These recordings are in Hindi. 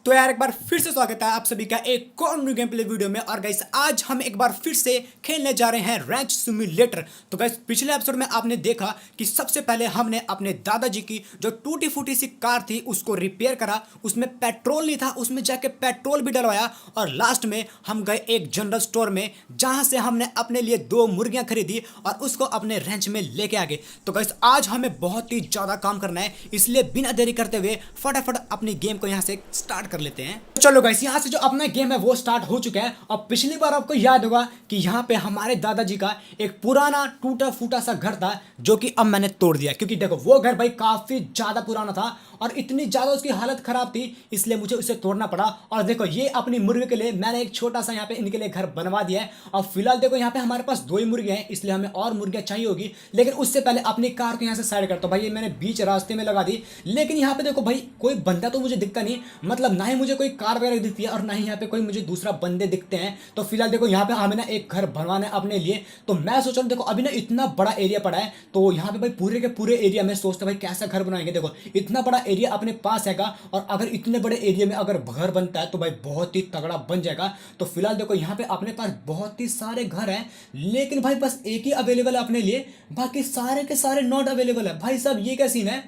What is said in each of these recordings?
तो यार एक बार फिर से स्वागत है आप सभी का एक और न्यू गेम प्ले वीडियो में। और गाइस आज हम एक बार फिर से खेलने जा रहे हैं रैंच सिम्युलेटर। तो गाइस पिछले एपिसोड में आपने देखा कि सबसे पहले हमने अपने दादाजी की जो टूटी फूटी सी कार थी उसको रिपेयर करा, उसमें पेट्रोल नहीं था, उसमें जाके पेट्रोल भी डलवाया और लास्ट में हम गए एक जनरल स्टोर में जहां से हमने अपने लिए 2 मुर्गियां खरीदी और उसको अपने रेंच में लेके आ गए। तो गाइस आज हमें बहुत ही ज्यादा काम करना है, इसलिए बिना देरी करते हुए फटाफट अपनी गेम को यहाँ से स्टार्ट कर लेते हैं। तो चलो गाइस यहाँ से जो अपना गेम है वो स्टार्ट हो चुका है। और पिछली बार आपको याद होगा कि यहाँ पे हमारे दादाजी का एक पुराना टूटा फूटा सा घर था जो कि अब मैंने तोड़ दिया, क्योंकि देखो वो घर भाई काफी ज्यादा पुराना था और इतनी ज्यादा उसकी हालत खराब थी, इसलिए मुझे उसे तोड़ना पड़ा। और देखो ये अपनी मुर्गी के लिए मैंने एक छोटा सा यहाँ पे इनके लिए घर बनवा दिया है। और फिलहाल देखो यहाँ पे हमारे पास 2 ही मुर्गियां हैं, इसलिए हमें और मुर्गियां चाहिए होगी। लेकिन उससे पहले अपनी कार को यहाँ से साइड करता हूँ भाई, ये मैंने बीच रास्ते में लगा दी। लेकिन यहाँ पे देखो भाई कोई बंदा तो मुझे दिखता नहीं, मतलब ना ही मुझे कोई कार वगैरह दिखती है और ना ही यहाँ पे कोई मुझे दूसरा बंदे दिखते हैं। तो फिलहाल देखो यहाँ पे हमें ना एक घर बनवाना है अपने लिए। तो मैं सोच रहा हूँ देखो अभी ना इतना बड़ा एरिया पड़ा है, तो यहाँ पे भाई पूरे के पूरे एरिया में सोचता भाई कैसा घर बनाएंगे। देखो इतना बड़ा एरिया अपने पास हैगा और अगर इतने बड़े एरिया में अगर घर बनता है तो भाई बहुत ही तगड़ा बन जाएगा। तो फिलहाल देखो यहाँ पे अपने पास बहुत ही सारे घर हैं, लेकिन भाई बस एक ही अवेलेबल है अपने लिए, बाकी सारे के सारे नॉट अवेलेबल है। भाई साहब ये क्या सीन है।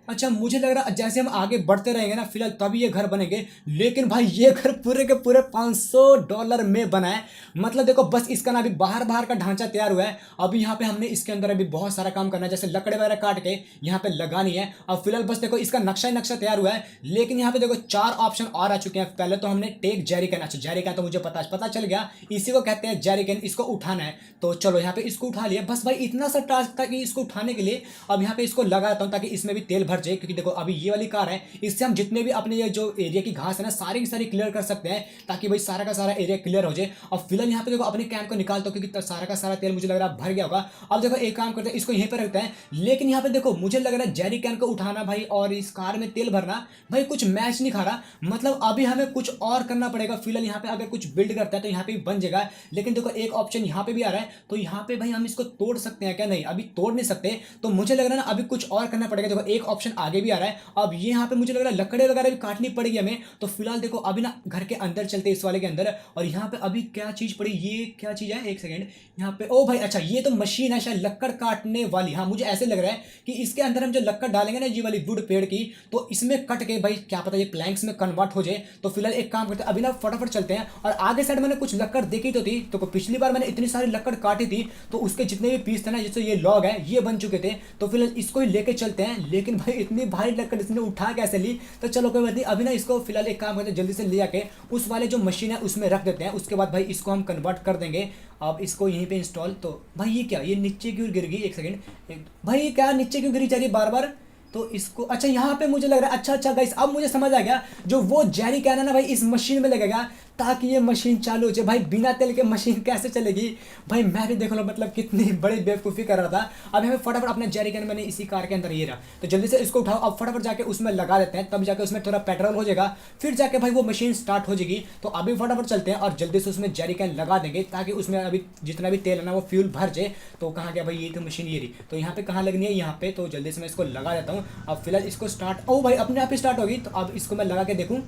अच्छा मुझे लग रहा जैसे हम आगे बढ़ते रहेंगे ना फिलहाल तभी ये घर बनेंगे, लेकिन भाई ये घर पूरे के पूरे $500 में बना है। मतलब देखो बस इसका ना अभी बाहर बाहर का ढांचा तैयार हुआ है, अभी यहाँ पे हमने इसके अंदर अभी बहुत सारा काम करना है, जैसे लकड़े वगैरह काट के यहाँ पे लगानी है। और फिलहाल बस देखो इसका नक्शा ही नक्शा तैयार हुआ है, लेकिन यहाँ पे देखो 4 ऑप्शन और आ चुके हैं। पहले तो हमने टेक जेरिकन, अच्छा जेरिकन तो मुझे पता चल गया, इसी को कहते हैं जेरिकन, इसको उठाना है। तो चलो यहाँ पे इसको उठा लिया। बस भाई इतना सा टास्क था कि इसको उठाने के लिए अब यहाँ पे इसको लगाता हूँ ताकि इसमें भी तेल भर जाए, क्योंकि देखो अभी ये वाली कार है, इससे हम जितने भी अपने ये जो एरिया की घास है ना सारी की सारी क्लियर कर सकते हैं, ताकि भाई सारा का सारा एरिया क्लियर हो जाए। और फिलहाल यहाँ पे देखो अपने कैन को निकालता हूँ क्योंकि सारा का सारा तेल मुझे लग रहा है भर गया होगा। अब देखो एक काम करते हैं, इसको यहीं पर रखते हैं। लेकिन यहाँ पे देखो मुझे लग रहा है जेरी कैन को उठाना भाई और इस कार में तेल भरना भाई कुछ मैच नहीं खा रहा, मतलब अभी हमें कुछ और करना पड़ेगा। फिलहाल यहाँ पे अगर कुछ बिल्ड करता है तो यहाँ पे बन जाएगा, लेकिन देखो एक ऑप्शन यहाँ पे भी आ रहा है, तो यहाँ पे भाई हम इसको तोड़ सकते हैं क्या? नहीं अभी तोड़ नहीं सकते, तो मुझे लग रहा है ना अभी कुछ और करना पड़ेगा। देखो एक ऑप्शन आगे भी आ रहा है, अब ये यहाँ पे मुझे लग रहा है लकड़े वगैरह भी काटनी पड़ेगी हमें। तो फिलहाल देखो अभी ना घर के अंदर चलते हैं, इस वाले के अंदर। और यहाँ पे अभी क्या चीज पड़ी, ये क्या चीज है, एक सेकंड। यहाँ पे ओ भाई अच्छा ये तो मशीन है शायद लकड़ काटने वाली। हाँ मुझे ऐसे लग रहा है कि इसके अंदर हम जो लकड़ डालेंगे ना ये वाली वुड पेड़ की, तो इसमें कट के भाई क्या पता ये प्लैंक्स में कन्वर्ट हो जाए। तो फिलहाल एक काम करते हैं अभी ना फटाफट चलते हैं। और आगे साइड मैंने कुछ लकड़ देखी तो थी, तो पिछली बार मैंने इतनी सारी लकड़ काटी थी तो उसके जितने भी पीस थे ना, जैसे ये लॉग है ये बन चुके थे। तो फिलहाल इसको ही लेके चलते हैं, लेकिन भाई इतनी भारी लकड़ इसने उठा कैसे ली। तो चलो कोई बात नहीं, अभी ना इसको फिलहाल एक काम करते हैं जल्दी से ले आके उस वाले जो मशीन है उसमें रख देते हैं, उसके बाद भाई इसको हम कन्वर्ट कर देंगे। अब इसको यहीं पे इंस्टॉल। तो भाई ये क्या, ये नीचे क्यों गिर गई, एक सेकंड भाई ये क्या नीचे क्यों गिरी जा रही है बार बार। तो इसको अच्छा यहाँ पे मुझे लग रहा है, अच्छा गाइस अब मुझे समझ आ गया, जो वो जेरी कैन है ना भाई इस मशीन में लगेगा ताकि ये मशीन चालू हो जाए। भाई बिना तेल के मशीन कैसे चलेगी भाई, मैं भी देख लो मतलब कितनी बड़ी बेवकूफ़ी कर रहा था। अब हमें फटाफट अपने जेरी कैन मैंने इसी कार के अंदर ये रहा, तो जल्दी से इसको उठाओ अब फटाफट जाके उसमें लगा देते हैं, तब जाके उसमें थोड़ा पेट्रोल हो जाएगा, फिर जाके भाई वो मशीन स्टार्ट हो जाएगी। तो अभी फटाफट चलते हैं और जल्दी से उसमें जेरी कैन लगा देंगे ताकि उसमें अभी जितना भी तेल है ना वो फ्यूल भर जाए। तो कहाँ गया भाई, ये तो मशीन ये रही, तो यहाँ पे कहाँ लगनी है, यहाँ पे। तो जल्दी से मैं इसको लगा देता हूँ। अब फिलहाल इसको स्टार्ट, ओ भाई अपने आप ही स्टार्ट होगी। तो अब इसको मैं लगा के देखूँ।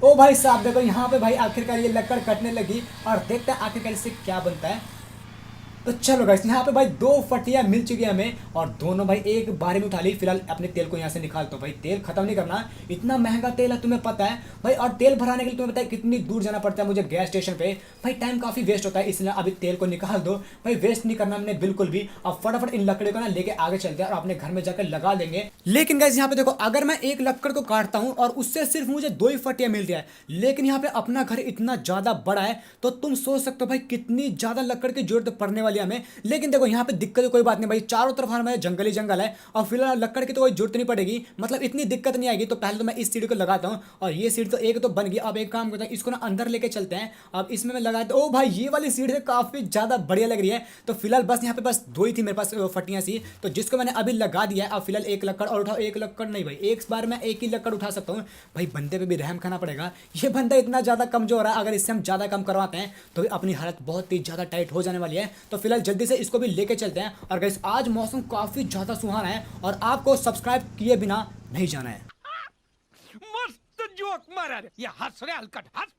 ओ भाई साहब देखो यहाँ पे भाई आखिरकार ये लकड़ कटने लगी और देखते हैं आखिरकार इससे क्या बनता है। तो चलो गाइस यहाँ पे भाई 2 फटियां मिल चुकी है हमें और दोनों भाई एक बारी में उठा ली। फिलहाल अपने तेल को यहाँ से निकालता हूँ, भाई तेल खत्म नहीं करना, इतना महंगा तेल है तुम्हें पता है भाई। और तेल भराने के लिए तुम्हें पता है कितनी दूर जाना पड़ता है मुझे गैस स्टेशन पे, भाई टाइम काफी वेस्ट होता है, इसलिए अभी तेल को निकाल दो भाई, वेस्ट नहीं करना हमने बिल्कुल भी। अब फटाफट इन लकड़ी को ना लेके आगे चलते हैं और अपने घर में जाकर लगा देंगे। लेकिन गाइस यहाँ पे देखो अगर मैं एक लकड़ को काटता हूँ और उससे सिर्फ मुझे 2 ही फटियां मिल रही है, लेकिन यहाँ पे अपना घर इतना ज्यादा बड़ा है तो तुम सोच सकते हो भाई कितनी ज्यादा लकड़ की जरूरत पड़ने वाली है हमें। लेकिन देखो यहाँ पे दिक्कत कोई बात नहीं भाई, चारों तरफ हमारे जंगल ही जंगल है और फिलहाल लकड़ की तो कोई जरूरत नहीं पड़ेगी, मतलब इतनी दिक्कत नहीं आएगी। तो पहले तो मैं इस सीढ़ी को लगाता हूँ और ये सीढ़ी तो एक तो बन गई। अब एक काम करता हूँ इसको ना अंदर लेके चलते हैं, अब इसमें मैं लगाता हूँ। ओ भाई ये वाली सीढ़ी काफी ज्यादा बढ़िया लग रही है। तो फिलहाल बस यहाँ पे बस 2 ही थी मेरे पास फटियां सी, तो जिसको मैंने अभी लगा दिया है। अब फिलहाल एक लकड़ और उठाओ, एक लकड़ नहीं भाई एक बार मैं एक ही लकड़ उठा सकता हूँ भाई, बंदे पे भी रहम खाना पड़ेगा, ये बंदा इतना ज्यादा कमजोर है, अगर इससे हम ज्यादा कम करवाते हैं तो अपनी हालत बहुत ही ज्यादा टाइट हो जाने वाली है। तो फिलहाल जल्दी से इसको भी लेके चलते हैं। और गाइस आज मौसम काफी ज्यादा सुहाना है और आपको सब्सक्राइब किए बिना नहीं जाना है। मस्त मस्त जोक मारा रे, ये हंस रे हलकट हंस।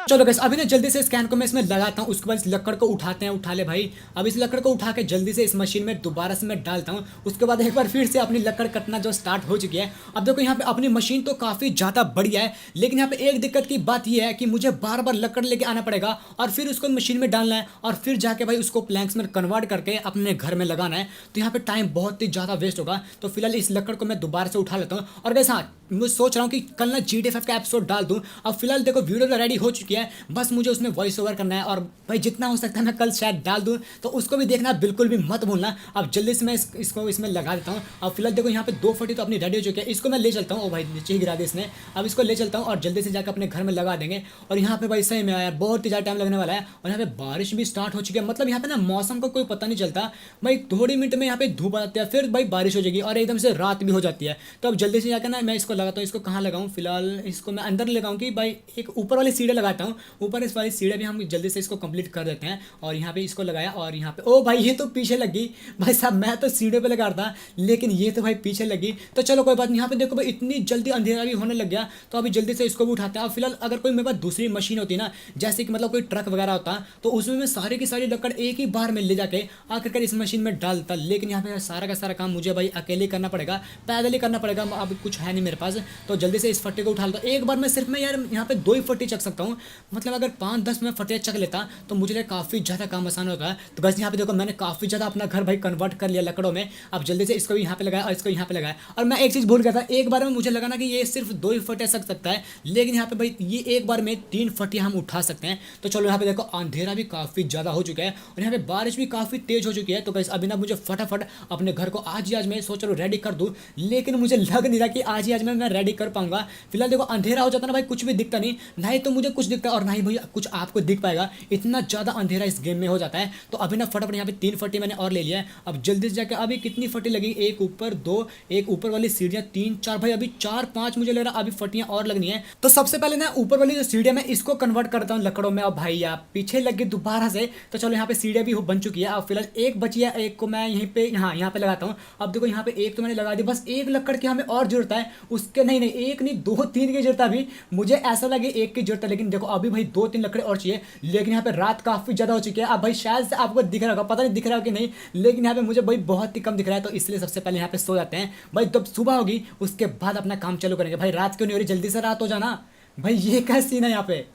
चलो गैस अभी ना जल्दी से स्कैन को मैं इसमें लगाता हूँ, उसके बाद इस लकड़ को उठाते हैं, उठा ले भाई। अब इस लकड़ को उठा के जल्दी से इस मशीन में दोबारा से मैं डालता हूँ। उसके बाद एक बार फिर से अपनी लकड़ कटना जो स्टार्ट हो चुकी है। अब देखो यहाँ पे अपनी मशीन तो काफ़ी ज़्यादा बढ़िया है, लेकिन यहाँ पे एक दिक्कत की बात यह है कि मुझे बार बार लकड़ लेके आना पड़ेगा और फिर उसको मशीन में डालना है और फिर जाके भाई उसको प्लैंक्स में कन्वर्ट करके अपने घर में लगाना है। तो यहाँ पे टाइम बहुत ही ज़्यादा वेस्ट होगा। तो फिलहाल इस लकड़ को मैं दोबारा से उठा लेता हूँ। और गैस हाँ, मैं सोच रहा हूँ कि कल ना GTA 5 का एपिसोड डाल दूँ। अब फिलहाल देखो वीडियो तो रेडी हो चुकी है, बस मुझे उसमें वॉइस ओवर करना है और भाई जितना हो सकता है मैं कल शायद डाल दूँ, तो उसको भी देखना बिल्कुल भी मत भूलना। अब जल्दी से मैं इसको इसमें लगा देता हूँ। अब फिलहाल देखो यहाँ पे 2 फटी तो अपनी रेडी हो चुकी है, इसको मैं ले चलता हूँ। ओ भाई नीचे ही गिरा दी इसने। अब इसको ले चलता हूँ और जल्दी से जाकर अपने घर में लगा देंगे। और यहाँ पे भाई सही में यार बहुत ही ज़्यादा टाइम लगने वाला है। और यहाँ पे बारिश भी स्टार्ट हो चुकी है, मतलब यहाँ पे ना मौसम का कोई पता नहीं चलता भाई, थोड़ी मिनट में यहाँ पे धूप आ जाती है, फिर भाई बारिश हो जाएगी और एकदम से रात भी हो जाती है। तो अब जल्दी से जाकर ना मैं इसको लगाता हूँ। इसको कहाँ लगाऊँ? फिलहाल इसको मैं अंदर लगाऊँ कि भाई एक ऊपर वाली सीढ़ी लगाता हूँ। ऊपर इस वाली सीढ़ी भी हम जल्दी से इसको कंप्लीट कर देते हैं। और यहाँ पे इसको लगाया और यहाँ पे ओ भाई ये तो पीछे लगी भाई साहब, मैं तो सीढ़ी पे लगा रहा था लेकिन ये तो भाई पीछे लगी। तो चलो कोई बात नहीं। यहाँ पे देखो भाई इतनी जल्दी अंधेरा भी होने लग गया, तो अभी जल्दी से इसको भी उठाते हैं। और फिलहाल अगर कोई मेरे पास दूसरी मशीन होती ना, जैसे कि मतलब कोई ट्रक वगैरह होता, तो उसमें मैं सारी की सारी लकड़ एक ही बार में ले जाके आकर इस मशीन में डालता। लेकिन यहाँ पे सारा का सारा काम मुझे भाई अकेले करना पड़ेगा, पैदल ही करना पड़ेगा। अब कुछ है नहीं मेरे पास, तो जल्दी से इस फट्टे को उठा लेता हूँ। एक बार मैं सिर्फ मैं यार यहाँ पे 2 ही फट्टी चक सकता हूँ, मतलब अगर 5-10 में फट्टे चक लेता तो मुझे काफ़ी ज़्यादा काम आसान होता है। तो बस यहाँ पे देखो मैंने काफ़ी ज़्यादा अपना घर भाई कन्वर्ट कर लिया लकड़ों में। अब जल्दी से इसको भी यहाँ पे लगाया और इसको यहाँ पे लगाया। और मैं एक चीज़ भूल गया था, एक बार में मुझे लगा ना कि ये सिर्फ 2 ही फटे सक सकता है, लेकिन यहाँ पे भाई ये एक बार में 3 फटे हम उठा सकते हैं। तो चलो यहाँ पे देखो अंधेरा भी काफ़ी ज़्यादा हो चुका है और यहाँ पे बारिश भी काफ़ी तेज़ हो चुकी है। तो बस अभी ना मुझे फटाफट अपने घर को आज ही आज मैं सोच रहा हूँ रेडी कर दूँ, लेकिन मुझे लग नहीं रहा कि आज ही आज मैं रेडी कर पाऊंगा। फिलहाल देखो अंधेरा हो जाता ना भाई, कुछ भी दिखता नहीं, ना ही तो मुझे कुछ दिखता है और ना ही भैया कुछ आपको दिख पाएगा, इतना ज़्यादा अंधेरा इस गेम में हो जाता है। तो अभी ना फटाफट यहाँ पे 3 फटी मैंने और ले लिया है। अब जल्दी से जाकर अभी कितनी फटी लगी, एक ऊपर 2, एक ऊपर वाली सीढ़ियाँ 3-4 भाई, अभी 4-5 मुझे लग रहा है अभी फटियाँ और लगनी है। तो सबसे पहले ना ऊपर वाली जो सीढ़ियाँ मैं इसको कन्वर्ट करता हूँ लकड़ों में। अब भाई आप पीछे लग गए दोबारा से। तो चलो यहाँ पे सीढ़ियाँ भी बन चुकी है। अब फिलहाल एक बची है, एक को मैं यहीं पे यहाँ पे लगाता हूँ। अब देखो यहाँ पे एक तो मैंने लगा दी, बस एक लकड़ की हमें और जरूरत है। उसके नहीं नहीं एक नहीं 2-3 की जरूरत है अभी, मुझे ऐसा लगे एक की जरूरत है, लेकिन देखो अभी भाई 2-3 लकड़े और चाहिए। लेकिन यहाँ पे रात काफ़ी ज़्यादा हो चुकी है। अब भाई शायद से आपको दिख रहा होगा, पता नहीं दिख रहा हो कि नहीं, लेकिन यहाँ पे मुझे भाई बहुत ही कम दिख रहा है। तो इसलिए सबसे पहले यहाँ पे सो जाते हैं भाई, जब सुबह होगी उसके बाद अपना काम चालू करेंगे। भाई रात क्यों नहीं हो रही, जल्दी से रात हो जाना भाई, ये क्या सीन है यहाँ पे।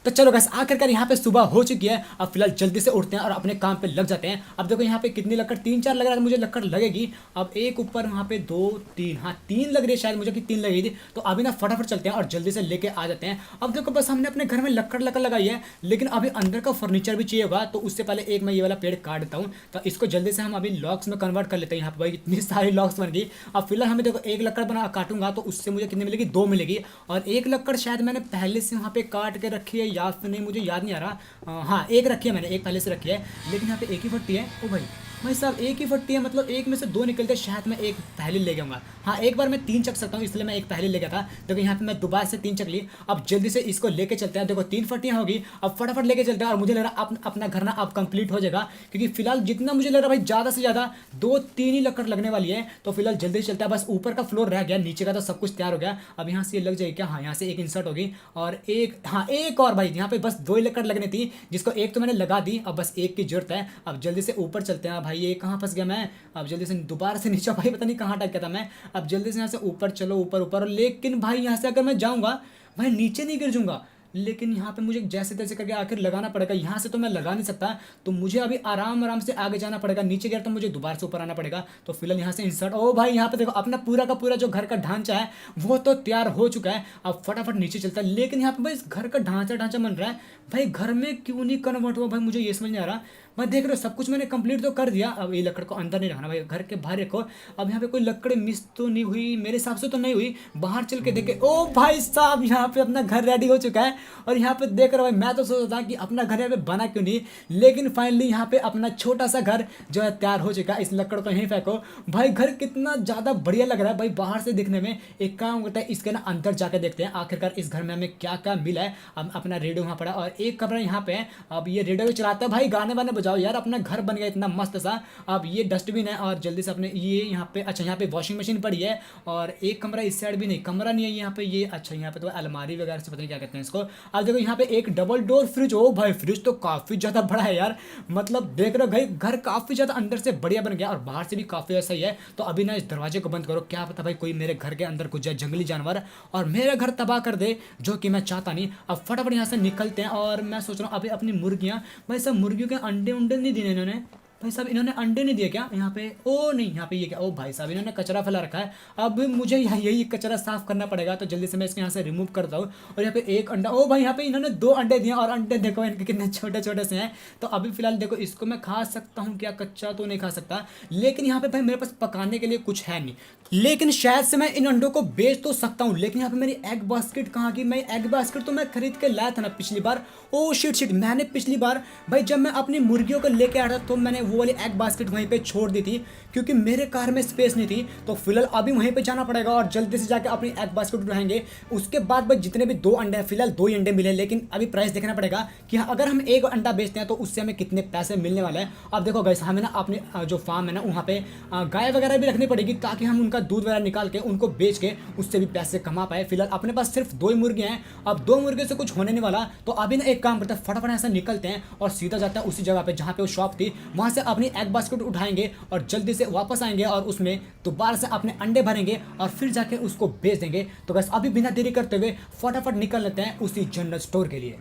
तो चलो गैस आखिरकार यहाँ पे सुबह हो चुकी है। अब फिलहाल जल्दी से उठते हैं और अपने काम पे लग जाते हैं। अब देखो यहाँ पे कितनी लकड़, 3-4 लग रहा था मुझे लकड़ लगेगी। अब एक ऊपर वहाँ पे 2-3, हाँ 3 लग रही है शायद मुझे कि 3 लगी थी। तो अभी ना फटाफट चलते हैं और जल्दी से लेके आ जाते हैं। अब देखो बस हमने अपने घर में लकड़ लगाई है, लेकिन अभी अंदर का फर्नीचर भी चाहिए होगा। तो उससे पहले एक मैं ये वाला पेड़ काट देता हूँ। तो इसको जल्दी से हम अभी लॉक्स में कन्वर्ट कर लेते हैं। यहाँ पे भाई इतनी सारी लॉक्स बन गई। अब फिलहाल हमें देखो एक लकड़ बना काटूंगा तो उससे मुझे कितनी मिलेगी, 2 मिलेगी। और एक लकड़ शायद मैंने पहले से वहाँ पे काट के रखी है या फिर नहीं, मुझे याद नहीं आ रहा। हाँ एक रखी है मैंने, एक पहले से रखी है, लेकिन यहाँ पे एक ही फट्टी है। ओ भाई साहब एक ही फट्टी है, मतलब एक में से 2 निकलते हैं, शायद मैं एक पहले ले गया। हाँ एक बार मैं 3 चक सकता हूँ, इसलिए मैं एक पहले ले गया था। देखो यहाँ पे मैं दोबारा से 3 चक ली। अब जल्दी से इसको लेके चलते हैं। देखो 3 फट्टियाँ होगी, अब फटाफट लेके चलते हैं। और मुझे लग रहा है अपना घर ना अब कंप्लीट हो जाएगा, क्योंकि फिलहाल जितना मुझे लग रहा है भाई ज़्यादा से ज़्यादा 2-3 ही लकड़ लगने वाली है। तो फिलहाल जल्दी से चलते हैं, बस ऊपर का फ्लोर रह गया, नीचे का तो सब कुछ तैयार हो गया। अब यहाँ से ये लग जाएगी क्या, हाँ यहाँ से एक इंसर्ट होगी और एक, हाँ एक और भाई यहाँ पे बस 2 ही लकड़ लगनी थी, जिसको एक तो मैंने लगा दी, अब बस एक की जरूरत है। अब जल्दी से ऊपर चलते हैं। भाई ये कहाँ फंस गया मैं, अब जल्दी से दोबारा से नीचे, भाई पता नहीं कहाँ अटक गया था मैं। अब जल्दी से यहाँ से ऊपर चलो, ऊपर। लेकिन भाई यहाँ से अगर मैं जाऊँगा भाई नीचे नहीं गिर जाऊँगा, लेकिन यहाँ पे मुझे जैसे तैसे करके आखिर लगाना पड़ेगा। यहाँ से तो मैं लगा नहीं सकता, तो मुझे अभी आराम से आगे जाना पड़ेगा। नीचे गया तो मुझे दोबारा से ऊपर आना पड़ेगा। तो फिलहाल यहाँ से इंसर्ट, ओ भाई यहाँ पे देखो अपना पूरा का पूरा जो घर का ढांचा है वो तो तैयार हो चुका है। अब फटाफट नीचे चलता है, लेकिन यहाँ पे भाई इस घर का ढांचा बन रहा है भाई, घर में क्यों नहीं कन्वर्ट हुआ भाई, मुझे ये समझ नहीं आ रहा। मैं देख रहा हूँ सब कुछ मैंने कंप्लीट तो कर दिया। अब ये लकड़ को अंदर नहीं रखना भाई, घर के बाहर रखो। अब यहाँ पे कोई लकड़ मिस तो नहीं हुई, मेरे हिसाब से तो नहीं हुई। बाहर चल के देखे, ओ भाई साहब यहाँ पे अपना घर रेडी हो चुका है। और यहाँ पे देख रहा भाई, मैं तो सोचता था कि अपना घर यहाँ पे बना क्यों नहीं, लेकिन फाइनली यहाँ पे अपना छोटा सा घर जो है तैयार हो चुका है। इस लकड़ को यहीं फेंको भाई, घर कितना ज़्यादा बढ़िया लग रहा है भाई बाहर से दिखने में। एक काम करता है, इसके ना अंदर जाके देखते हैं आखिरकार इस घर में हमें क्या क्या मिला है। अब अपना रेडियो वहाँ पड़ा और एक कमरा यहाँ पे है। अब ये रेडियो चलाता है भाई, गाने वाने जाओ यार, अपना घर बन गया इतना मस्त सा। अब ये डस्टबिन है और जल्दी से अपने ये यहाँ पे, अच्छा यहाँ पे वॉशिंग मशीन पड़ी है और एक कमरा इस साइड भी नहीं, कमरा नहीं है यहाँ पे ये, अच्छा यहाँ पे तो अलमारी वगैरह से पता नहीं क्या कहते हैं इसको। अब देखो यहाँ पे एक डबल डोर फ्रिज, ओ भाई फ्रिज तो काफ़ी ज़्यादा बड़ा है यार, मतलब देख रहे हो भाई घर काफ़ी ज़्यादा अंदर से बढ़िया बन गया और बाहर से भी काफ़ी ऐसा ही है। तो अभी ना इस दरवाजे को बंद करो, क्या पता भाई कोई मेरे घर के अंदर कुछ जाए जंगली जानवर और मेरा घर तबाह कर दे, जो कि मैं चाहता नहीं। अब फटाफट यहाँ से निकलते हैं और मैं सोच रहा हूँ अभी अपनी मुर्गियाँ, भाई सब मुर्गियों के अंडे उंडे नहीं दिए इन्होंने, भाई साहब इन्होंने अंडे नहीं दिए क्या यहाँ पे, ओ नहीं यहाँ पे ये क्या, ओ भाई साहब इन्होंने कचरा फैला रखा है। अब मुझे यही कचरा साफ करना पड़ेगा, तो जल्दी से मैं इसके यहाँ से रिमूव करता हूँ। और यहाँ पे एक अंडा, ओ भाई यहाँ पे इन्होंने 2 अंडे दिए और अंडे देखो इनके कितने छोटे छोटे से हैं। तो अभी फिलहाल देखो इसको मैं खा सकता हूँ क्या, कच्चा तो नहीं खा सकता, लेकिन यहाँ पे भाई मेरे पास पकाने के लिए कुछ है नहीं, लेकिन शायद से मैं इन अंडों को बेच तो सकता हूँ। लेकिन यहाँ पे मेरी एग बास्केट कहाँ की, मैं एग बास्केट तो मैं खरीद के लाया था ना पिछली बार, ओ शिट मैंने पिछली बार भाई जब मैं अपनी मुर्गियों को लेके आया था तो मैंने वो वाली एग बास्केट वहीं पे छोड़ दी थी, क्योंकि मेरे कार में स्पेस नहीं थी। तो फिलहाल अभी वहीं पे जाना पड़ेगा और जल्दी से जाकर अपनी एग बास्केट उठाएंगे। उसके बाद भाई जितने भी 2 अंडे हैं, फिलहाल 2 ही अंडे मिले, लेकिन अभी प्राइस देखना पड़ेगा कि हाँ, अगर हम एक अंडा बेचते हैं तो उससे हमें कितने पैसे मिलने वाले हैं। अब देखो गाइस हमें ना अपने जो फार्म है ना वहाँ पे गाय वगैरह भी रखनी पड़ेगी, ताकि हम उनका दूध वगैरह निकाल के उनको बेच के उससे भी पैसे कमा पाए। फिलहाल अपने पास सिर्फ 2 ही मुर्गे हैं, अब 2 मुर्गे से कुछ होने नहीं वाला। तो अभी ना एक काम करते हैं, फटाफट ऐसा निकलते हैं और सीधा जाता है उसी जगह पे जहाँ पे वो शॉप थी, वहाँ से अपनी एग बास्केट उठाएंगे और जल्दी से वापस आएंगे और उसमें दोबारा से अपने अंडे भरेंगे और फिर जाके उसको बेच देंगे। तो बस अभी बिना देरी करते हुए फटाफट निकल लेते हैं उसी जनरल स्टोर के लिए।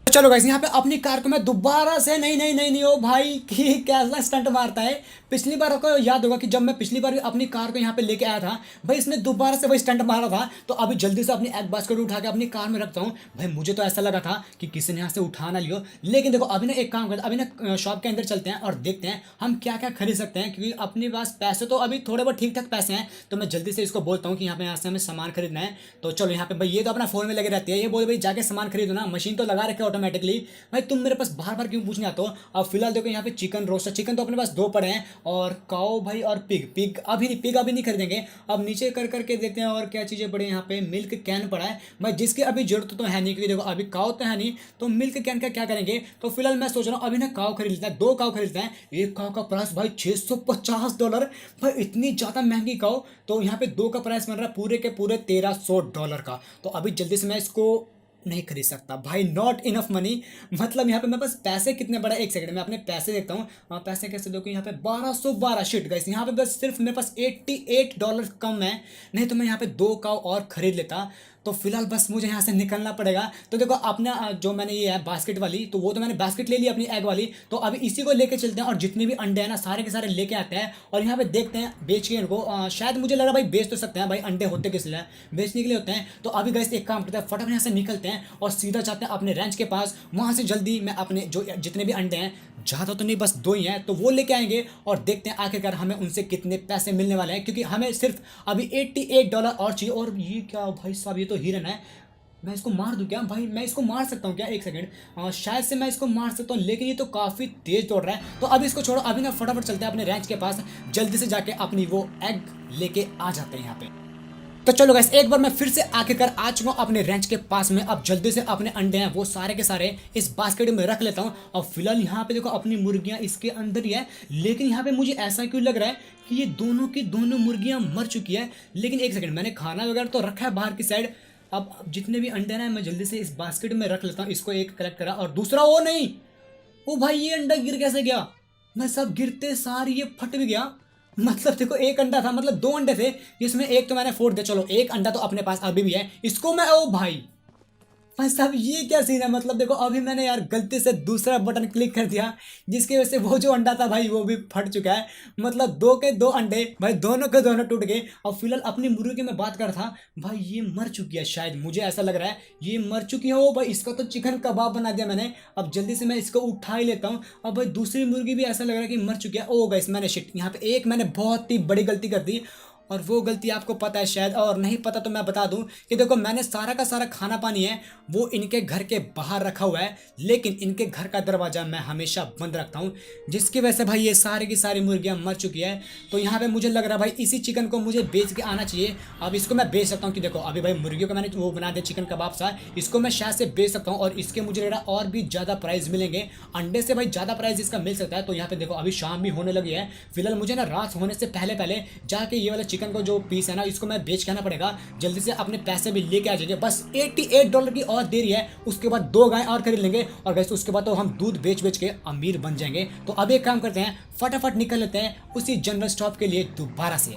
चलो गाइस यहाँ पे अपनी कार को मैं दोबारा से, नहीं ओ भाई कि कैसा स्टंट मारता है। पिछली बार आपको याद होगा कि जब मैं पिछली बार अपनी कार को यहाँ पे लेके आया था भाई, इसने दोबारा से वही स्टंट मारा था। तो अभी जल्दी से अपनी एग बास्केट उठा के अपनी कार में रखता हूँ। भाई मुझे तो ऐसा लगा था कि किसी ने यहाँ से उठा ना लियो, लेकिन देखो अभी ना एक काम करते हैं, अभी ना शॉप के अंदर चलते हैं और देखते हैं हम क्या क्या खरीद सकते हैं, क्योंकि अपने पास पैसे तो अभी थोड़े बहुत ठीक ठाक पैसे हैं। तो मैं जल्दी से इसको बोलता हूँ कि यहाँ से हमें सामान खरीदना है। तो चलो यहाँ पे भाई ये तो अपना फोन में लगे रहती है, ये बोले भाई जाके सामान खरीदो ना, मशीन तो लगा रखे ऑटोमेटिकली। भाई तुम मेरे पास बार बार क्यों पूछने आते हो। अब फिलहाल देखो यहाँ पे चिकन रोस्ट, चिकन तो अपने पास 2 पड़े हैं, और काओ भाई और पिग अभी नहीं खरीदेंगे। अब नीचे कर करके देखते हैं और क्या चीज़ें पड़ी हैं। यहाँ पे मिल्क कैन पड़ा है भाई, जिसकी अभी जरूरत तो है नहीं, क्योंकि देखो अभी काओ तो है नहीं, तो मिल्क कैन का क्या करेंगे। तो फिलहाल मैं सोच रहा हूँ अभी ना काओ खरीद लेते हैं, 2 काओ खरीदते हैं। एक काओ का प्राइस भाई $650, भाई इतनी ज़्यादा महंगी काओ। तो यहाँ पे 2 का प्राइस बन रहा है पूरे के पूरे $1300 का। तो अभी जल्दी से मैं इसको नहीं खरीद सकता भाई, नॉट इनफ मनी। मतलब यहाँ पे मेरे पास पैसे कितने बड़ा, एक सेकंड में अपने पैसे देखता हूँ। पैसे कैसे देखो, यहाँ पे 1212 शिट गाइस, यहाँ पे बस सिर्फ मेरे पास $88 कम है। नहीं तो मैं यहाँ पे 2 काव और खरीद लेता। तो फिलहाल बस मुझे यहाँ से निकलना पड़ेगा। तो देखो अपना जो मैंने ये है बास्केट वाली, तो वो तो मैंने बास्केट ले ली अपनी एग वाली। तो अभी इसी को लेके चलते हैं और जितने भी अंडे हैं ना सारे के सारे लेके आते हैं और यहाँ पे देखते हैं बेच के इनको। शायद मुझे लग रहा भाई बेच तो सकते हैं भाई, अंडे होते किस लिए, बेचने के लिए होते हैं। तो अभी गाइस एक काम करते हैं, फटाफट यहाँ से निकलते हैं और सीधा जाते हैं अपने रेंच के पास। वहाँ से जल्दी मैं अपने जो जितने भी अंडे हैं, ज़्यादा तो नहीं बस 2 ही हैं, तो वो लेके आएंगे और देखते हैं आखिरकार हमें उनसे कितने पैसे मिलने वाले हैं। क्योंकि हमें सिर्फ अभी $88 और चाहिए। और ये क्या भाई साहब, ये तो हिरन है, मैं इसको मार दूं क्या भाई, मैं इसको मार सकता हूँ क्या, एक सेकंड, शायद से मैं इसको मार सकता हूँ, लेकिन ये तो काफ़ी तेज दौड़ रहा है। तो अभी इसको छोड़ो, अभी ना फटाफट चलते हैं अपने रेंच के पास, जल्दी से जाके अपनी वो एग लेके आ जाते हैं यहाँ पे। तो चलो गाइस एक बार मैं फिर से आखिरकार आ चुका हूँ अपने रेंच के पास में। अब जल्दी से अपने अंडे हैं वो सारे के सारे इस बास्केट में रख लेता हूँ। और फिलहाल यहाँ पे देखो अपनी मुर्गियाँ इसके अंदर ही है, लेकिन यहाँ पे मुझे ऐसा क्यों लग रहा है कि ये दोनों की दोनों मुर्गियाँ मर चुकी है। लेकिन एक सेकंड, मैंने खाना वगैरह तो रखा है बाहर की साइड। अब जितने भी अंडे हैं मैं जल्दी से इस बास्केट में रख लेता हूँ। इसको एक कलेक्ट करा और दूसरा, वो नहीं, ओ भाई ये अंडा गिर कैसे गया, मैं सब गिरते सार ये फट भी गया। मतलब देखो एक अंडा था, मतलब 2 अंडे थे, जिसमें एक तो मैंने फोड़ दिया। चलो एक अंडा तो अपने पास अभी भी है, इसको मैं, ओ भाई साहब ये क्या सीन है। मतलब देखो अभी मैंने यार गलती से दूसरा बटन क्लिक कर दिया, जिसकी वजह से वो जो अंडा था भाई वो भी फट चुका है। मतलब 2 के 2 अंडे भाई दोनों के दोनों टूट गए। और फिलहाल अपनी मुर्गी की मैं बात कर रहा था भाई, ये मर चुकी है, शायद मुझे ऐसा लग रहा है ये मर चुकी है। ओ भाई इसका तो चिकन कबाब बना दिया मैंने। अब जल्दी से मैं इसको उठा ही लेता हूँ। अब भाई दूसरी मुर्गी भी ऐसा लग रहा है कि मर चुकी है। ओ गाइस मैंने शिट, यहाँ पे एक मैंने बहुत ही बड़ी गलती कर दी। और वो गलती आपको पता है शायद, और नहीं पता तो मैं बता दूं कि देखो मैंने सारा का सारा खाना पानी है वो इनके घर के बाहर रखा हुआ है, लेकिन इनके घर का दरवाज़ा मैं हमेशा बंद रखता हूं, जिसकी वजह से भाई ये सारी की सारी मुर्गियां मर चुकी है। तो यहाँ पे मुझे लग रहा है भाई इसी चिकन को मुझे बेच के आना चाहिए। अब इसको मैं बेच सकता हूँ कि देखो अभी भाई मुर्गियों का मैंने वो बना दिया चिकन कबाब सा, इसको मैं शायद से बेच सकता हूँ और इसके मुझे लग रहा है और भी ज़्यादा प्राइस मिलेंगे, अंडे से भाई ज़्यादा प्राइस इसका मिल सकता है। तो यहाँ पे देखो अभी शाम भी होने लगी है, फिलहाल मुझे ना रात होने से पहले पहले जाके ये वाला चिकन को जो पीस है ना इसको मैं बेच के आना पड़ेगा, जल्दी से अपने पैसे भी लेके आ जाएंगे। बस $88 की और देरी है, उसके बाद 2 गाय और खरीद लेंगे और गैस उसके बाद तो हम दूध बेच बेच के अमीर बन जाएंगे। तो अब एक काम करते हैं, फटाफट निकल लेते हैं उसी जनरल स्टॉप के लिए दोबारा से।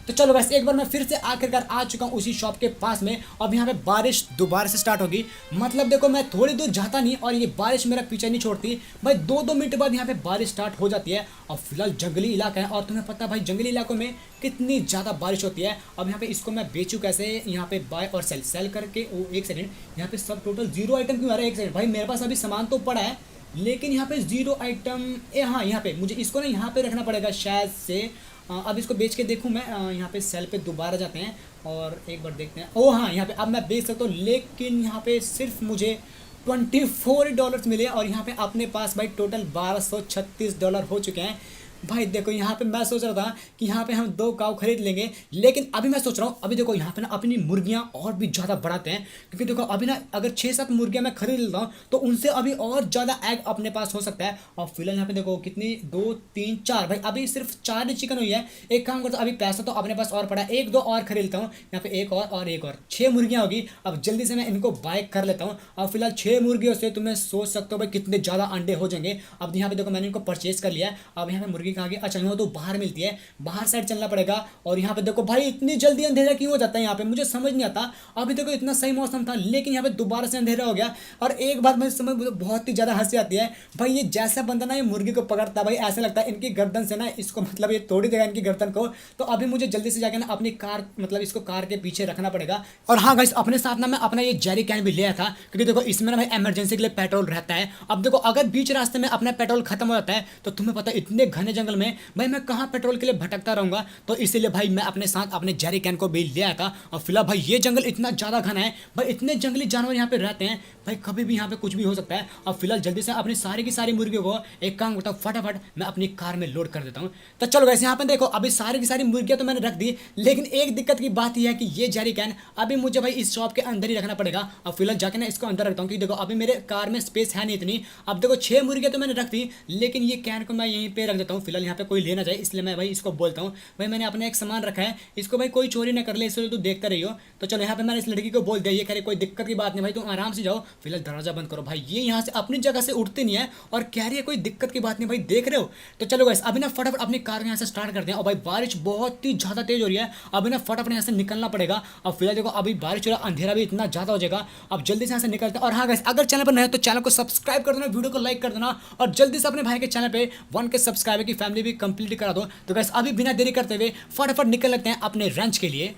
तो चलो वैसे एक बार मैं फिर से आखिरकार आ चुका हूँ उसी शॉप के पास में। अब यहाँ पे बारिश दोबारा से स्टार्ट होगी, मतलब देखो मैं थोड़ी दूर जाता नहीं और ये बारिश मेरा पीछा नहीं छोड़ती भाई, 2-2 मिनट बाद यहाँ पे बारिश स्टार्ट हो जाती है। और फिलहाल जंगली इलाका है और तुम्हें पता है भाई जंगली इलाकों में कितनी ज़्यादा बारिश होती है। अब यहाँ पे इसको मैं बेचूँ कैसे, यहाँ पे बाय और सेल करके। ओ एक सेकेंड, यहाँ पे सब टोटल 0 आइटम क्यों आ रहा है? एक सेकेंड भाई, मेरे पास अभी सामान तो पड़ा है लेकिन यहाँ पे 0 आइटम। हाँ यहाँ पे मुझे इसको ना यहाँ पे रखना पड़ेगा शायद से। अब इसको बेच के देखूँ मैं, यहाँ पे सेल पे दोबारा जाते हैं और एक बार देखते हैं। ओ हाँ यहाँ पे अब मैं बेच सकता हूँ, लेकिन यहाँ पे सिर्फ मुझे $24 मिले और यहाँ पे अपने पास भाई टोटल $1236 हो चुके हैं। भाई देखो यहाँ पे मैं सोच रहा था कि यहाँ पे हम 2 काऊ खरीद लेंगे, लेकिन अभी मैं सोच रहा हूँ अभी देखो यहाँ पे ना अपनी मुर्गियाँ और भी ज़्यादा बढ़ाते हैं, क्योंकि देखो अभी ना अगर 6-7 मुर्गियाँ मैं खरीद लेता हूँ तो उनसे अभी और ज़्यादा एग अपने पास हो सकता है। और फिलहाल यहाँ पे देखो कितनी 2 3 4 भाई अभी सिर्फ 4 ही चिकन हुई है। एक काम करता हूँ, अभी पैसा तो अपने पास और पड़ा है, 1-2 और खरीद लेता हूँ। यहाँ पे एक और एक और 6 मुर्गियाँ होगी। अब जल्दी से मैं इनको बाय कर लेता हूँ। अब फिलहाल 6 मुर्गियों से तुम्हें सोच सकते हो भाई कितने ज़्यादा अंडे हो जाएंगे। अब यहाँ पे देखो मैंने इनको परचेज कर लिया है। अब यहाँ पे मुर्गी कहाँ गई? अच्छा यहाँ तो बाहर मिलती है, बाहर साइड चलना पड़ेगा। और यहाँ पे देखो भाई इतनी जल्दी अंधेरा क्यों हो जाता है यहाँ पे, मुझे समझ नहीं आता। अभी देखो इतना सही मौसम था लेकिन यहाँ पे दोबारा से अंधेरा हो गया। और एक बात मुझे समझ बहुत ही ज़्यादा हंसी आती है भाई, ये जैसा बंदा ना ये मुर्गी को पकड़ता है भाई ऐसा लगता है इनकी गर्दन से ना इसको मतलब ये तोड़ ही देगा इनकी गर्दन को। तो अभी मुझे जल्दी से जाकर ना अपनी कार मतलब इसको कार के पीछे रखना पड़ेगा। और हाँ गाइस अपने साथ ना मैं अपना ये जेरी कैन भी लिया था, क्योंकि देखो इसमें ना भाई इमरजेंसी के लिए पेट्रोल रहता है। अब देखो अगर बीच रास्ते में अपना पेट्रोल खत्म हो जाता है तो तुम्हें पता है इतने घने जंगल में भाई मैं कहाँ पेट्रोल के लिए भटकता रहूंगा। तो इसीलिए भाई मैं अपने साथ अपने जेरी कैन को भी ले आया था। और फिलहाल भाई ये जंगल इतना ज़्यादा घना है भाई, इतने जंगली जानवर यहाँ पे रहते हैं भाई, कभी भी यहाँ पे कुछ भी हो सकता है। अब फिलहाल जल्दी से अपनी सारी की सारी मुर्गियों को एक काम करता हूँ, फटाफट मैं अपनी कार में लोड कर देता हूँ। तो चलो वैसे यहाँ पे देखो अभी सारी की सारी मुर्गियाँ तो मैंने रख दी, लेकिन एक दिक्कत की बात यह है कि ये जेरी कैन अभी मुझे भाई इस शॉप के अंदर ही रखना पड़ेगा। अब फिलहाल जाके ना इसको अंदर रखता हूँ, क्योंकि देखो अभी मेरे कार में स्पेस है नहीं इतनी। अब देखो 6 मुर्गियाँ तो मैंने रख दी, लेकिन ये कैन को मैं यहीं पे रख देता हूँ। फिलहाल यहाँ पे कोई लेना जाए इसलिए मैं भाई इसको बोलता हूँ भाई मैंने अपने एक सामान रखा है, इसको भाई कोई चोरी ना कर ले, इसलिए तू देखता रही हो। तो चलो यहाँ पे मैंने इस लड़की को बोल दिया, ये कह रही कोई दिक्कत की बात नहीं भाई तुम आराम से जाओ, फिलहाल दरवाजा बंद करो। भाई ये यहाँ से अपनी जगह से उठते नहीं है और कह रही है कोई दिक्कत की बात नहीं भाई, देख रहे हो। तो चलो गाइस अभी ना फटाफट अपनी कार यहाँ से स्टार्ट करते हैं। और भाई बारिश बहुत ही ज़्यादा तेज हो रही है, अभी ना फटाफट यहाँ से निकलना पड़ेगा। अब फिलहाल देखो अभी बारिश हो रहा है, अंधेरा भी इतना ज़्यादा हो जाएगा। अब जल्दी से यहाँ से निकलते हैं। और हाँ गाइस अगर चैनल पर नए हो तो चैनल को सब्सक्राइब कर देना, वीडियो को लाइक कर देना और जल्दी से अपने भाई के चैनल पे 1K सब्सक्राइबर की फैमिली भी कंप्लीट करा दो। तो गाइस अभी बिना देरी करते हुए फटाफट निकल लगते हैं अपने रंच के लिए।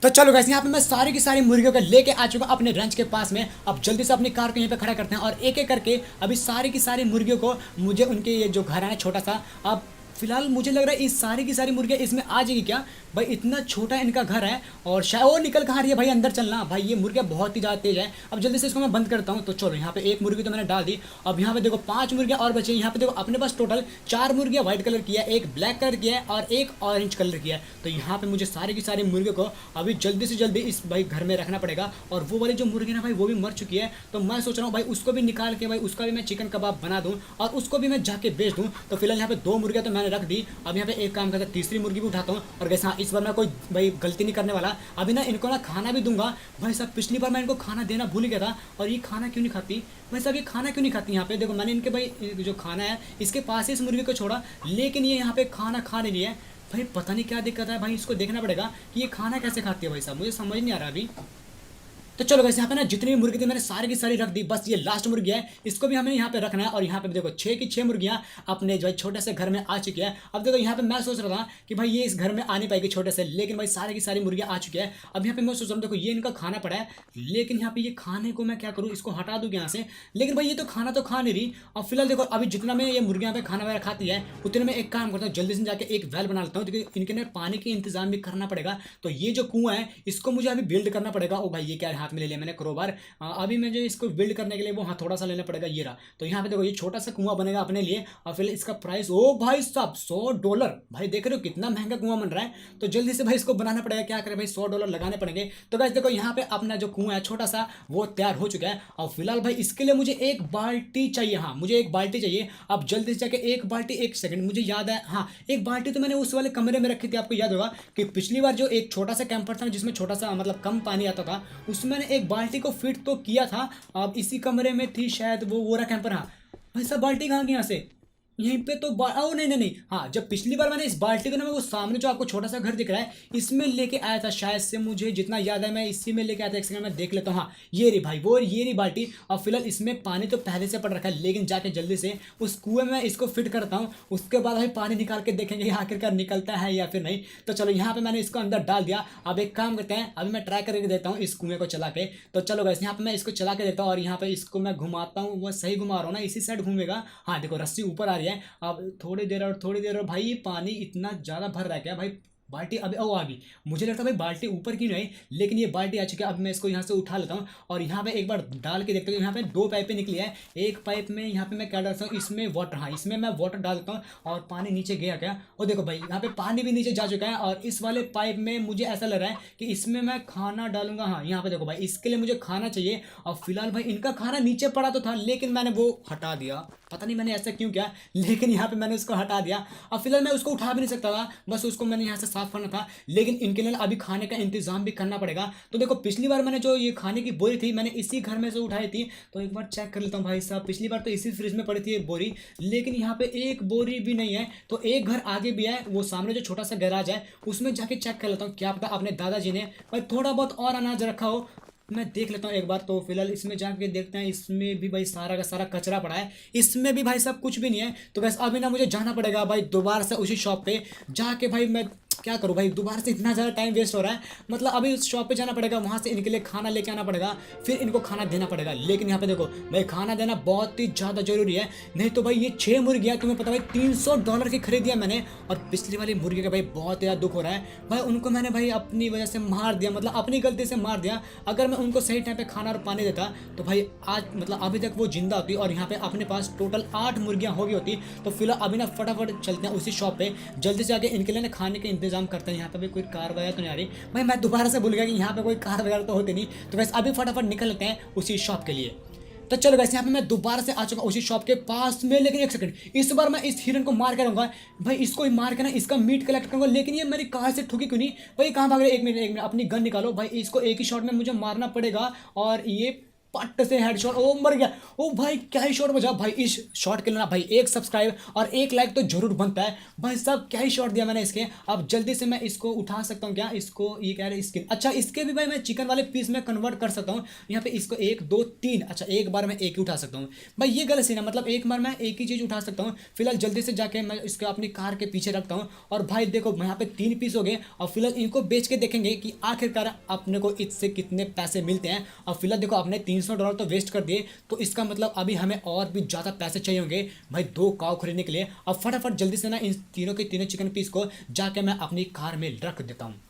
तो चलो गाइस यहाँ पे मैं सारी की सारी मुर्गियों को लेके आ चुका अपने रंच के पास में। अब जल्दी से अपनी कार को यहीं पे खड़ा करते हैं और एक एक करके अभी सारी की सारी मुर्गियों को मुझे उनके ये जो घर है छोटा सा, अब फिलहाल मुझे लग रहा है इस सारी की सारी मुर्गियाँ इसमें आ जाएगी क्या भाई, इतना छोटा इनका घर है। और शायद वो निकल कहाँ रही है भाई, अंदर चलना भाई, ये मुर्गियाँ बहुत ही ज़्यादा तेज है। अब जल्दी से इसको मैं बंद करता हूँ। तो चलो यहाँ पे एक मुर्गी तो मैंने डाल दी। अब यहाँ पे देखो 5 मुर्गियाँ और बची। यहाँ पे देखो अपने पास टोटल 4 मुर्गियाँ व्हाइट कलर की है, एक ब्लैक कलर की है और एक ऑरेंज कलर की है। तो यहाँ पे मुझे सारी की सारी मुर्गियों को अभी जल्दी से जल्दी इस भाई घर में रखना पड़ेगा। और वो वाली जो मुर्गी ना भाई वो भी मर चुकी है, तो मैं सोच रहा हूँ भाई उसको भी निकाल के भाई उसका भी मैं चिकन कबाब बना दूँ और उसको भी मैं जाके बेच दूँ। तो फिलहाल यहाँ पे 2 मुर्गियाँ तो मैंने रख दी। अब यहाँ पे एक काम करता तीसरी मुर्गी भी उठाता हूँ। और कैसे हाँ इस बार मैं कोई भाई गलती नहीं करने वाला, अभी ना इनको ना खाना भी दूंगा भाई साहब। पिछली बार मैं इनको खाना देना भूल गया था और ये खाना क्यों नहीं खाती भाई साहब, ये खाना क्यों नहीं खाती। यहाँ पे देखो मैंने इनके भाई जो खाना है इसके पास ही इस मुर्गी को छोड़ा, लेकिन ये यहाँ पे खाना खा नहीं है भाई, पता नहीं क्या दिक्कत है भाई, इसको देखना पड़ेगा कि ये खाना कैसे खाती है भाई साहब, मुझे समझ नहीं आ रहा अभी। तो चलो वैसे यहाँ पे ना जितनी भी मुर्गी थी मैंने सारी की सारी रख दी, बस ये लास्ट मुर्गी है, इसको भी हमें यहाँ पे रखना है। और यहाँ पे देखो 6 की 6 मुर्गियाँ अपने जो है छोटे से घर में आ चुकी है। अब देखो यहाँ पे मैं सोच रहा था कि भाई ये इस घर में आ नहीं पाएगी छोटे से, लेकिन भाई सारी की सारी मुर्गियाँ आ चुकी है। अब यहाँ पे मैं सोच रहा हूँ देखो ये इनका खाना पड़ा है, लेकिन यहाँ पे ये खाने को मैं क्या करूँ, इसको हटा दूँ यहाँ से। लेकिन भाई ये तो खाना तो खा नहीं रही। और फिलहाल देखो अभी जितना मैं ये मुर्गियाँ पे खाना वगैरह खाती है उतने में एक काम करता हूँ, जल्दी से जाके एक वेल बना लेता हूँ, क्योंकि इनके अंदर पानी की इंतजाम भी करना पड़ेगा। तो ये जो कुआं है इसको मुझे अभी बिल्ड करना पड़ेगा। ओ भाई ये क्या हाथ में ले लिया मैंने क्रोबार। अभी मुझे इसको बिल्ड करने के लिए वो हाँ थोड़ा सा लेना पड़ेगा, ये रहा। तो यहाँ पे देखो ये छोटा सा कुआं बनेगा अपने लिए। और फिर इसका प्राइस ओ भाई साहब $100। भाई देख रहे हो कितना महंगा कुआं बन रहा है। तो जल्दी से भाई इसको बनाना पड़ेगा, क्या करें भाई $100 लगाने पड़ेंगे। तो गाइस देखो यहाँ पे अपना जो कुआं है छोटा सा वो तैयार हो चुका है। और फिलहाल भाई इसके लिए मुझे एक बाल्टी चाहिए, हाँ मुझे एक बाल्टी चाहिए। अब जल्दी से जाके एक बाल्टी, एक सेकंड मुझे याद है, हाँ एक बाल्टी तो मैंने उस वाले कमरे में रखी थी, आपको याद होगा कि पिछली बार जो एक छोटा सा कैंपर था जिसमें छोटा सा मतलब कम पानी आता था, उसमें मैंने एक बाल्टी को फिट तो किया था। अब इसी कमरे में थी शायद वो रहा कैंपर। हाँ भाई साहब बाल्टी कहाँ गई यहाँ से, यहीं पे तो ओ नहीं नहीं नहीं, हाँ जब पिछली बार मैंने इस बाल्टी को ना मैं वो सामने जो आपको छोटा सा घर दिख रहा है इसमें लेके आया था शायद से, मुझे जितना याद है मैं इसी में लेके आया था। एक सेकंड मैं देख लेता हूँ, हाँ ये रही भाई वो ये रही बाल्टी। और फिलहाल इसमें पानी तो पहले से पड़ रखा है, लेकिन जाके जल्दी से उस कुएं में इसको फिट करता हूँ। उसके बाद भाई पानी निकाल के देखेंगे आखिरकार निकलता है या फिर नहीं। तो चलो यहाँ पे मैंने इसको अंदर डाल दिया। अब एक काम करते हैं, अभी मैं ट्राई करके देता हूँ इस कुएं को चला के। तो चलो गाइस यहाँ पे मैं इसको चला के देता हूँ और यहाँ पे इसको मैं घुमाता हूँ, वो सही घुमा रहा हूँ ना, इसी साइड घूमेगा। हाँ देखो रस्सी ऊपर आ रही है। अब थोड़ी देर और भाई ये पानी इतना ज़्यादा भर रहा है क्या भाई, बाल्टी अभी आ गई। मुझे लगता है भाई बाल्टी ऊपर की नहीं, लेकिन ये बाल्टी आ चुकी है। अब मैं इसको यहाँ से उठा लेता हूँ और यहाँ पे एक बार डाल के देखता हूँ। यहाँ पे 2 पाइपें निकली है, एक पाइप में यहाँ पे मैं क्या डालता हूँ, इसमें वाटर, हाँ इसमें मैं वाटर डाल देता हूँ और पानी नीचे गया क्या। और देखो भाई यहाँ पे पानी भी नीचे जा चुका है। और इस वाले पाइप में मुझे ऐसा लग रहा है कि इसमें मैं खाना डालूंगा। हाँ यहाँ पे देखो भाई इसके लिए मुझे खाना चाहिए। और फिलहाल भाई इनका खाना नीचे पड़ा तो था, लेकिन मैंने वो हटा दिया, पता नहीं मैंने ऐसा क्यों किया, लेकिन यहाँ पे मैंने उसको हटा दिया। अब फिलहाल मैं उसको उठा भी नहीं सकता था, बस उसको मैंने यहाँ से साफ करना था, लेकिन इनके लिए अभी खाने का इंतजाम भी करना पड़ेगा। तो देखो पिछली बार मैंने जो ये खाने की बोरी थी मैंने इसी घर में से उठाई थी। तो एक बार चेक कर लेता हूँ भाई साहब, पिछली बार तो इसी फ्रिज में पड़ी थी एक बोरी, लेकिन यहाँ पे एक बोरी भी नहीं है। तो एक घर आगे भी है, वो सामने जो छोटा सा गैराज है उसमें जाके चेक कर लेता हूँ, क्या पता अपने दादाजी ने भाई थोड़ा बहुत और अनाज रखा हो, मैं देख लेता हूँ एक बार। तो फिलहाल इसमें जाके देखते हैं, इसमें भी भाई सारा का सारा कचरा पड़ा है, इसमें भी भाई साहब कुछ भी नहीं है। तो बस अभी ना मुझे जाना पड़ेगा भाई दोबारा से उसी शॉप पे जाके। भाई मैं क्या करूँ भाई, दोबारा से इतना ज़्यादा टाइम वेस्ट हो रहा है। मतलब अभी उस शॉप पे जाना पड़ेगा, वहाँ से इनके लिए खाना लेके आना पड़ेगा, फिर इनको खाना देना पड़ेगा। लेकिन यहाँ पे देखो भाई खाना देना बहुत ही ज़्यादा ज़रूरी है, नहीं तो भाई ये 6 मुर्गियाँ तुम्हें पता भाई $300 की खरीद दिया मैंने। और पिछली वाली मुर्गी का भाई बहुत ज़्यादा दुख हो रहा है भाई, उनको मैंने भाई अपनी वजह से मार दिया, मतलब अपनी गलती से मार दिया। अगर मैं उनको सही टाइम पे खाना और पानी देता तो भाई आज मतलब अभी तक वो जिंदा होती और यहाँ पे अपने पास टोटल 8 मुर्गियाँ हो गई होती। तो फिलहाल अभी ना फटाफट चलते हैं उसी शॉप पे, जल्दी से आके इनके लिए ना खाने के इंतजाम करते हैं। यहाँ पे भी कोई कार वगैरह तो नहीं आ रही भाई, मैं दोबारा से भूल गया कि यहाँ पे कोई कार वगैरह तो होती नहीं। तो वैसे अभी फटाफट निकल लेते हैं उसी शॉप के लिए। तो चलो वैसे यहाँ पे मैं दोबारा से आ चुका उसी शॉप के पास में, लेकिन एक सेकंड, इस बार मैं इस हिरन को मार के रहूंगा भाई, इसको ही मार के ना इसका मीट कलेक्ट करूंगा। लेकिन ये मेरी कार से ठुकी क्यों नहीं भाई, कहाँ भाग रहे, एक मिनट अपनी गन निकालो भाई, इसको एक ही शॉट में मुझे मारना पड़ेगा। और ये पट से हेडशॉट, ओ मर गया। ओ भाई क्या ही शॉट बजा भाई, इस शॉट के लिए ना भाई 1 सब्सक्राइब और 1 लाइक तो जरूर बनता है भाई साहब, क्या ही शॉट दिया मैंने इसके। अब जल्दी से मैं इसको उठा सकता हूँ क्या, इसको ये कह रहे स्किन, अच्छा इसके भी भाई मैं चिकन वाले पीस में कन्वर्ट कर सकता हूँ। यहाँ पे इसको 1 2 3, अच्छा एक बार मैं एक ही उठा सकता हूँ भाई, ये गलत सीन है, मतलब एक बार मैं एक ही चीज़ उठा सकता हूँ। फिलहाल जल्दी से जाके मैं इसको अपनी कार के पीछे रखता हूँ। और भाई देखो यहाँ पे 3 पीस हो गए, और फिलहाल इनको बेच के देखेंगे कि आखिरकार अपने को इससे कितने पैसे मिलते हैं। और फिलहाल देखो अपने $300 तो वेस्ट कर दिए, तो इसका मतलब अभी हमें और भी ज़्यादा पैसे चाहिए होंगे भाई 2 काऊ खरीदने के लिए। अब फटाफट जल्दी से ना इन तीनों के तीनों चिकन पीस को जाके मैं अपनी कार में रख देता हूँ।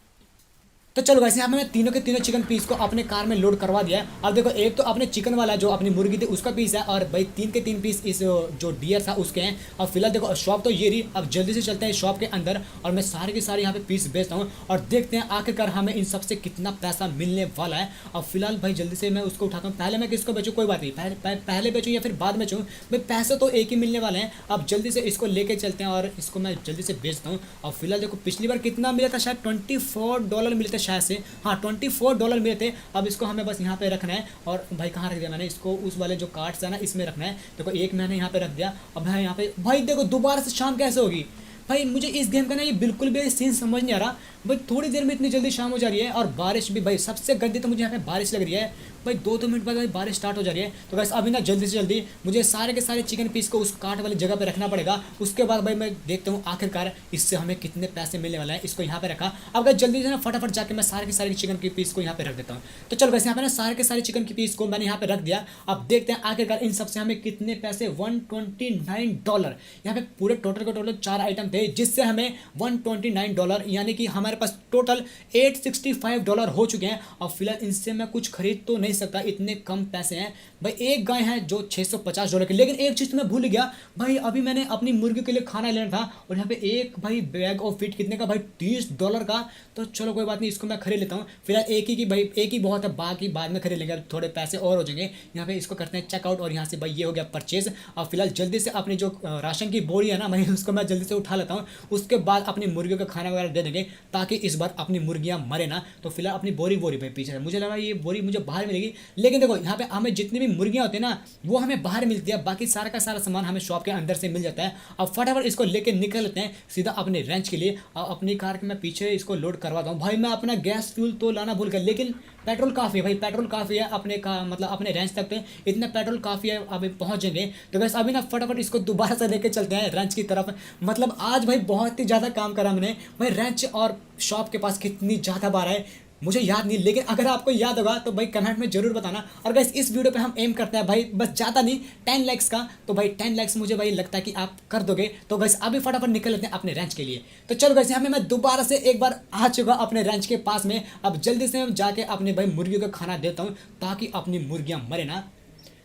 तो चलो वैसे यहाँ पे मैं तीनों के तीनों चिकन पीस को अपने कार में लोड करवा दिया है। अब देखो एक तो अपने चिकन वाला जो अपनी मुर्गी थी उसका पीस है, और भाई 3 के 3 पीस इस जो डियर था उसके हैं। अब फिलहाल देखो शॉप तो ये रही, अब जल्दी से चलते हैं शॉप के अंदर और मैं सारे के सारे यहाँ पे पीस बेचता हूँ और देखते हैं आखिरकार हमें इन सबसे कितना पैसा मिलने वाला है। अब फिलहाल भाई जल्दी से मैं उसको उठाता हूँ, पहले मैं किसको बेचूँ कोई बात नहीं, पहले बेचूँ या फिर बाद में बेचूँ, भाई पैसे तो एक ही मिलने वाले हैं। अब जल्दी से इसको लेके चलते हैं और इसको मैं जल्दी से बेचता हूँ। और फिलहाल देखो पिछली बार कितना मिला था, शायद $24 मिले थे शायद से, हाँ $24 मिले थे। अब इसको हमें बस यहाँ पे रखना है। और भाई कहाँ रख दिया मैंने इसको, उस वाले जो कार्ड्स है ना इसमें रखना है। देखो एक मैंने यहाँ पे रख दिया। अब मैं यहाँ पे भाई देखो दोबारा से शाम कैसे होगी भाई मुझे इस गेम का ना ये बिल्कुल भी सीन समझ नहीं आ रहा भाई। थोड़ी देर में इतनी जल्दी शाम हो जा रही है और बारिश भी भाई सबसे गंदी तो मुझे यहाँ पे बारिश लग रही है भाई। 2-2 मिनट बाद भाई बारिश स्टार्ट हो जा रही है। तो बस अभी ना जल्दी से जल्दी मुझे सारे के सारे चिकन पीस को उस काट वाली जगह पे रखना पड़ेगा। उसके बाद भाई मैं देखता हूँ आखिरकार इससे हमें कितने पैसे मिलने वाला है। इसको यहाँ पे रखा। अब अगर जल्दी से ना फटाफट जाके मैं सारे के सारे चिकन की पीस को यहाँ पे रख देता हूँ। तो चलो वैसे यहाँ पे ना सारे के सारे चिकन की पीस को मैंने यहाँ पे रख दिया। अब देखते हैं आखिरकार इन सबसे हमें कितने पैसे। $129 यहाँ पे पूरे टोटल के टोटल 4 आइटम थे जिससे हमें $129 यानी कि हमारे पास टोटल $865 हो चुके हैं। और फिलहाल इनसे मैं कुछ खरीद तो नहीं सकता, इतने कम पैसे हैं भाई। एक गाय है जो $650 की। लेकिन एक चीज़ तो मैं भूल गया भाई, अभी मैंने अपनी मुर्गी के लिए खाना लेना था और यहाँ पे एक भाई बैग ऑफ फीड कितने का भाई $30 का। तो चलो कोई बात नहीं, इसको मैं खरीद लेता हूँ। फिलहाल एक ही की भाई, एक ही बहुत है, बाकी बाद में खरीद लेंगे, थोड़े पैसे और हो जाएंगे। यहाँ पे इसको करते हैं चेकआउट और यहाँ से भाई ये हो गया परचेज। और फिलहाल जल्दी से अपनी जो राशन की बोरी है ना भाई उसको मैं जल्दी से उठा लेता हूँ। उसके बाद अपनी मुर्गियों का खाना वगैरह दे देंगे ताकि इस बार अपनी मुर्गियाँ मरे ना। तो फिलहाल अपनी बोरी भाई पीछे है। मुझे लगा ये बोरी मुझे बाहर मिलेगी, लेकिन देखो यहाँ पे हमें जितनी भी मुर्गियाँ होती है ना वो हमें बाहर मिलती है, बाकी सारा का सारा सामान हमें शॉप के अंदर से मिल जाता है। अब फटाफट इसको लेके निकल लेते हैं सीधा अपने रेंच के लिए। और अपनी कार के मैं पीछे इसको लोड करवाता हूँ। भाई मैं अपना गैस फ्यूल तो लाना भूल गया, लेकिन पेट्रोल काफ़ी है भाई, पेट्रोल काफ़ी है अपने का मतलब अपने रेंज तक पे इतना पेट्रोल काफ़ी है, अभी पहुँचेंगे। तो बस अभी ना फटाफट इसको दोबारा से लेके चलते हैं रेंच की तरफ। मतलब आज भाई बहुत ही ज़्यादा काम करा मैंने भाई। रेंच और शॉप के पास कितनी ज़्यादा बार है मुझे याद नहीं, लेकिन अगर आपको याद होगा तो भाई कमेंट में जरूर बताना। और गाइस इस वीडियो पे हम एम करते हैं भाई बस ज़्यादा नहीं 10 लाइक्स का। तो भाई 10 लाइक्स मुझे भाई लगता है कि आप कर दोगे। तो गाइस अभी फटाफट निकल लेते हैं अपने रेंच के लिए। तो चलो गाइस यहाँ पे मैं दोबारा से एक बार आ चुका अपने रेंच के पास में। अब जल्दी से मैं जाके अपने भाई मुर्गियों को खाना देता हूँ ताकि अपनी मुर्गियाँ मरे ना।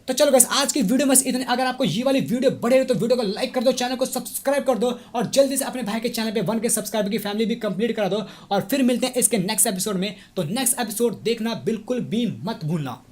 तो चलो गाइस आज की वीडियो में इतने। अगर आपको ये वाली वीडियो बढ़े तो वीडियो को लाइक कर दो, चैनल को सब्सक्राइब कर दो और जल्दी से अपने भाई के चैनल पे 1K सब्सक्राइबर की फैमिली भी कंप्लीट करा दो। और फिर मिलते हैं इसके नेक्स्ट एपिसोड में। तो नेक्स्ट एपिसोड देखना बिल्कुल भी मत भूलना।